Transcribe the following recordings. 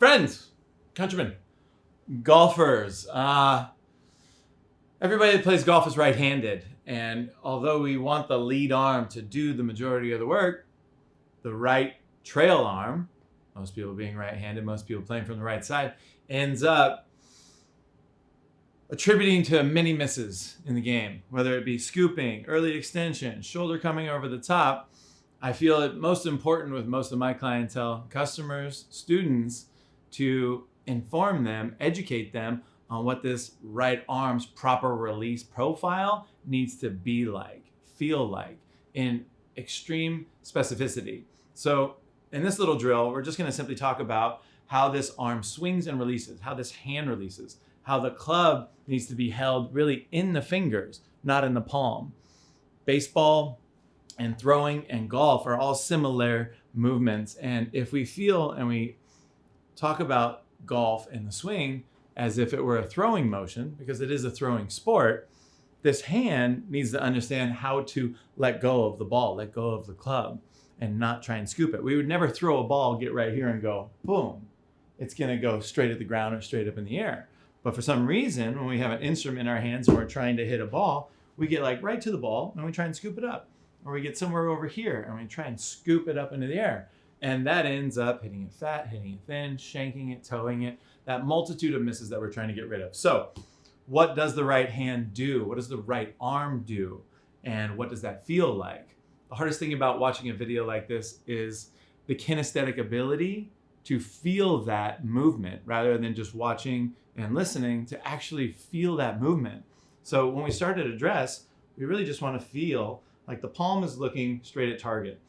Friends, countrymen, golfers. Everybody that plays golf is right-handed. And although we want the lead arm to do the majority of the work, the right trail arm, most people being right-handed, most people playing from the right side, ends up attributing to many misses in the game, whether it be scooping, early extension, shoulder coming over the top. I feel it most important with most of my clientele, customers, students, to inform them, educate them on what this right arm's proper release profile needs to be like, feel like, in extreme specificity. So in this little drill, we're just gonna simply talk about how this arm swings and releases, how this hand releases, how the club needs to be held really in the fingers, not in the palm. Baseball and throwing and golf are all similar movements. And if we feel and we talk about golf and the swing as if it were a throwing motion, because it is a throwing sport, this hand needs to understand how to let go of the ball, let go of the club, and not try and scoop it. We would never throw a ball, get right here and go, boom. It's gonna go straight at the ground or straight up in the air. But for some reason, when we have an instrument in our hands and we're trying to hit a ball, we get like right to the ball and we try and scoop it up. Or we get somewhere over here and we try and scoop it up into the air. And that ends up hitting it fat, hitting it thin, shanking it, towing it, that multitude of misses that we're trying to get rid of. So what does the right hand do? What does the right arm do? And what does that feel like? The hardest thing about watching a video like this is the kinesthetic ability to feel that movement rather than just watching and listening, to actually feel that movement. So when we start at address, we really just want to feel like the palm is looking straight at target.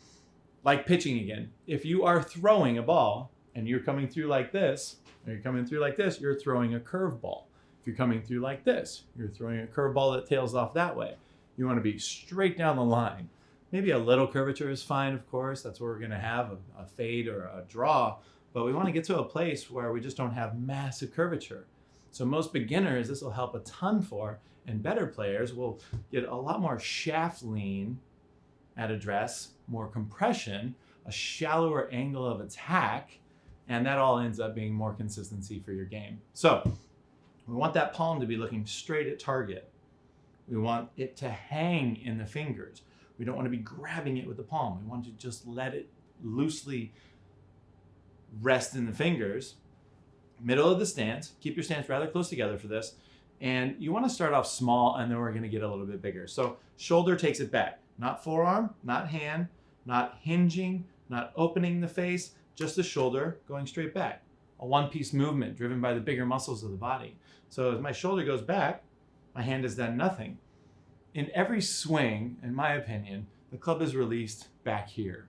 Like pitching again. If you are throwing a ball and you're coming through like this, or you're coming through like this, you're throwing a curve ball. If you're coming through like this, you're throwing a curve ball that tails off that way. You want to be straight down the line. Maybe a little curvature is fine, of course. That's where we're going to have a fade or a draw. But we want to get to a place where we just don't have massive curvature. So most beginners, this will help a ton for, and better players will get a lot more shaft lean at address, more compression, a shallower angle of attack, and that all ends up being more consistency for your game. So we want that palm to be looking straight at target. We want it to hang in the fingers. We don't want to be grabbing it with the palm. We want to just let it loosely rest in the fingers. Middle of the stance, keep your stance rather close together for this. And you want to start off small, and then we're going to get a little bit bigger. So shoulder takes it back. Not forearm, not hand, not hinging, not opening the face, just the shoulder going straight back. A one-piece movement driven by the bigger muscles of the body. So as my shoulder goes back, my hand has done nothing. In every swing, in my opinion, the club is released back here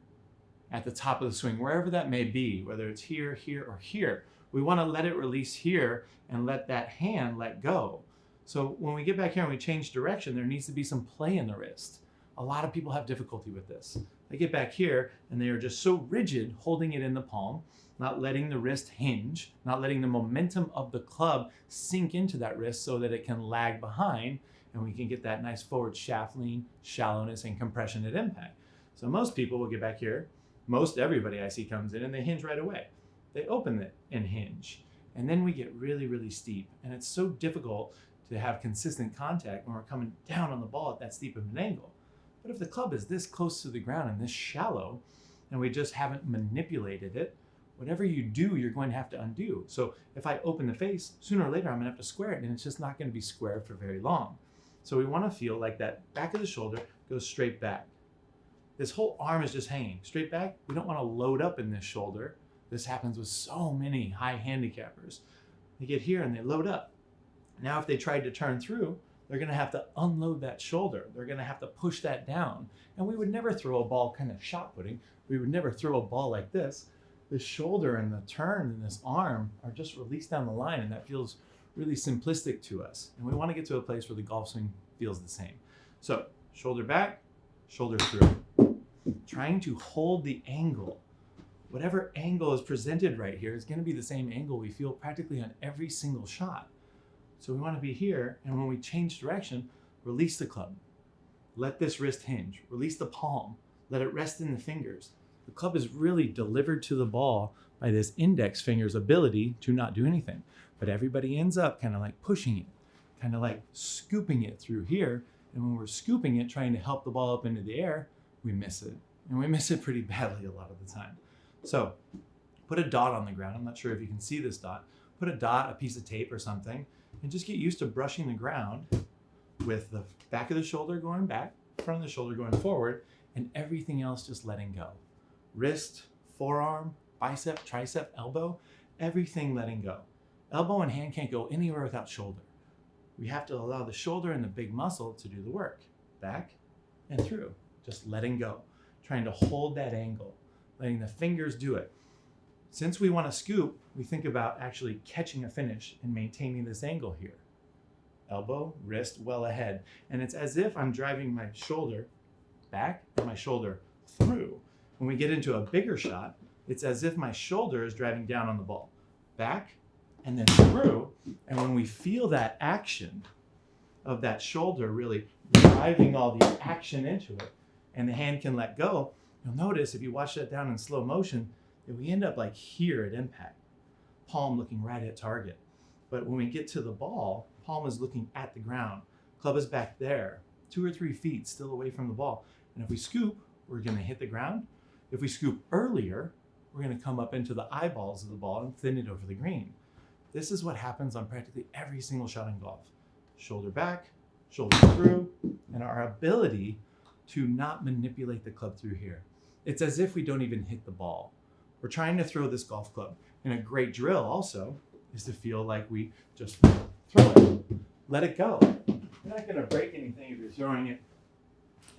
at the top of the swing, wherever that may be, whether it's here, here, or here. We want to let it release here and let that hand let go. So when we get back here and we change direction, there needs to be some play in the wrist. A lot of people have difficulty with this. They get back here and they are just so rigid holding it in the palm, not letting the wrist hinge, not letting the momentum of the club sink into that wrist so that it can lag behind and we can get that nice forward shaft lean, shallowness, and compression at impact. So most people will get back here. Most everybody I see comes in and they hinge right away. They open it and hinge. And then we get really, really steep. And it's so difficult to have consistent contact when we're coming down on the ball at that steep of an angle. But if the club is this close to the ground and this shallow, and we just haven't manipulated it, whatever you do, you're going to have to undo. So if I open the face, sooner or later, I'm gonna have to square it, and it's just not gonna be square for very long. So we wanna feel like that back of the shoulder goes straight back. This whole arm is just hanging straight back. We don't wanna load up in this shoulder. This happens with so many high handicappers. They get here and they load up. Now, if they tried to turn through, they're gonna have to unload that shoulder. They're gonna have to push that down. And we would never throw a ball kind of shot putting. We would never throw a ball like this. The shoulder and the turn and this arm are just released down the line, and that feels really simplistic to us. And we wanna get to a place where the golf swing feels the same. So shoulder back, shoulder through. Trying to hold the angle. Whatever angle is presented right here is gonna be the same angle we feel practically on every single shot. So we wanna be here, and when we change direction, release the club. Let this wrist hinge. Release the palm. Let it rest in the fingers. The club is really delivered to the ball by this index finger's ability to not do anything. But everybody ends up kind of like pushing it, kind of like scooping it through here. And when we're scooping it, trying to help the ball up into the air, we miss it. And we miss it pretty badly a lot of the time. So put a dot on the ground. I'm not sure if you can see this dot. Put a dot, a piece of tape or something, and just get used to brushing the ground with the back of the shoulder going back, front of the shoulder going forward, and everything else just letting go. Wrist, forearm, bicep, tricep, elbow, everything letting go. Elbow and hand can't go anywhere without shoulder. We have to allow the shoulder and the big muscle to do the work. Back and through, just letting go. Trying to hold that angle, letting the fingers do it. Since we want to scoop, we think about actually catching a finish and maintaining this angle here. Elbow, wrist, well ahead. And it's as if I'm driving my shoulder back and my shoulder through. When we get into a bigger shot, it's as if my shoulder is driving down on the ball. Back and then through. And when we feel that action of that shoulder really driving all the action into it, and the hand can let go, you'll notice if you watch that down in slow motion, that we end up like here at impact. Palm looking right at target. But when we get to the ball, palm is looking at the ground. Club is back there, 2 or 3 feet still away from the ball. And if we scoop, we're gonna hit the ground. If we scoop earlier, we're gonna come up into the eyeballs of the ball and thin it over the green. This is what happens on practically every single shot in golf. Shoulder back, shoulder through, and our ability to not manipulate the club through here. It's as if we don't even hit the ball. We're trying to throw this golf club. And a great drill also is to feel like we just throw it, let it go. You're not gonna break anything if you're throwing it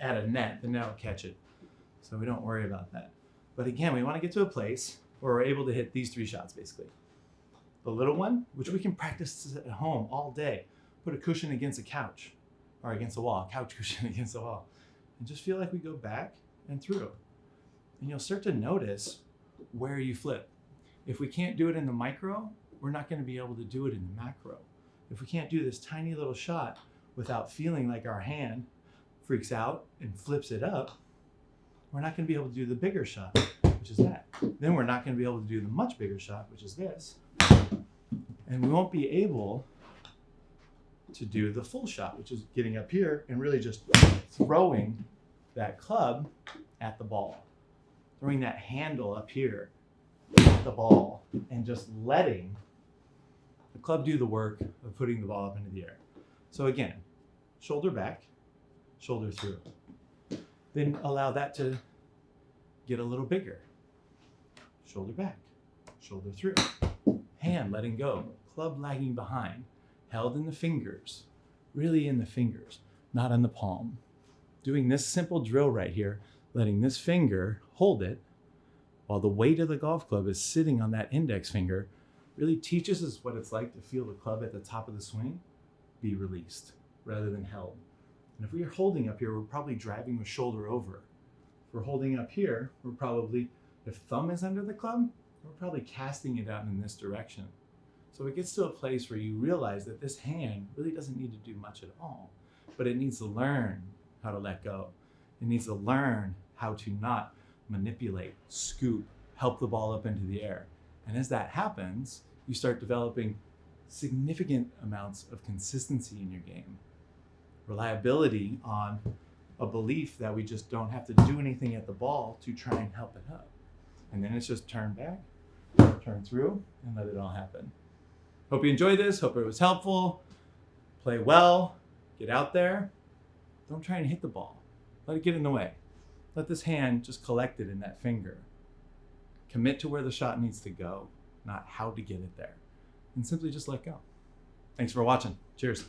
at a net, then that'll catch it. So we don't worry about that. But again, we wanna get to a place where we're able to hit these 3 shots basically. The little one, which we can practice at home all day. Put a cushion against a couch or against a wall, couch cushion against a wall. And just feel like we go back and through. And you'll start to notice where you flip. If we can't do it in the micro, we're not going to be able to do it in the macro. If we can't do this tiny little shot without feeling like our hand freaks out and flips it up, we're not going to be able to do the bigger shot, which is that. Then we're not going to be able to do the much bigger shot, which is this. And we won't be able to do the full shot, which is getting up here and really just throwing that club at the ball. Throwing that handle up here at the ball and just letting the club do the work of putting the ball up into the air. So again, shoulder back, shoulder through. Then allow that to get a little bigger. Shoulder back, shoulder through. Hand letting go, club lagging behind, held in the fingers, really in the fingers, not in the palm. Doing this simple drill right here, letting this finger hold it while the weight of the golf club is sitting on that index finger, really teaches us what it's like to feel the club at the top of the swing be released rather than held. And if we are holding up here, we're probably driving the shoulder over. If we're holding up here, we're probably, if thumb is under the club, we're probably casting it out in this direction. So it gets to a place where you realize that this hand really doesn't need to do much at all, but it needs to learn how to let go. It needs to learn how to not manipulate, scoop, help the ball up into the air. And as that happens, you start developing significant amounts of consistency in your game. Reliability on a belief that we just don't have to do anything at the ball to try and help it up. And then it's just turn back, turn through, and let it all happen. Hope you enjoyed this. Hope it was helpful. Play well. Get out there. Don't try and hit the ball. Let it get in the way. Let this hand just collect it in that finger. Commit to where the shot needs to go, not how to get it there. And simply just let go. Thanks for watching. Cheers.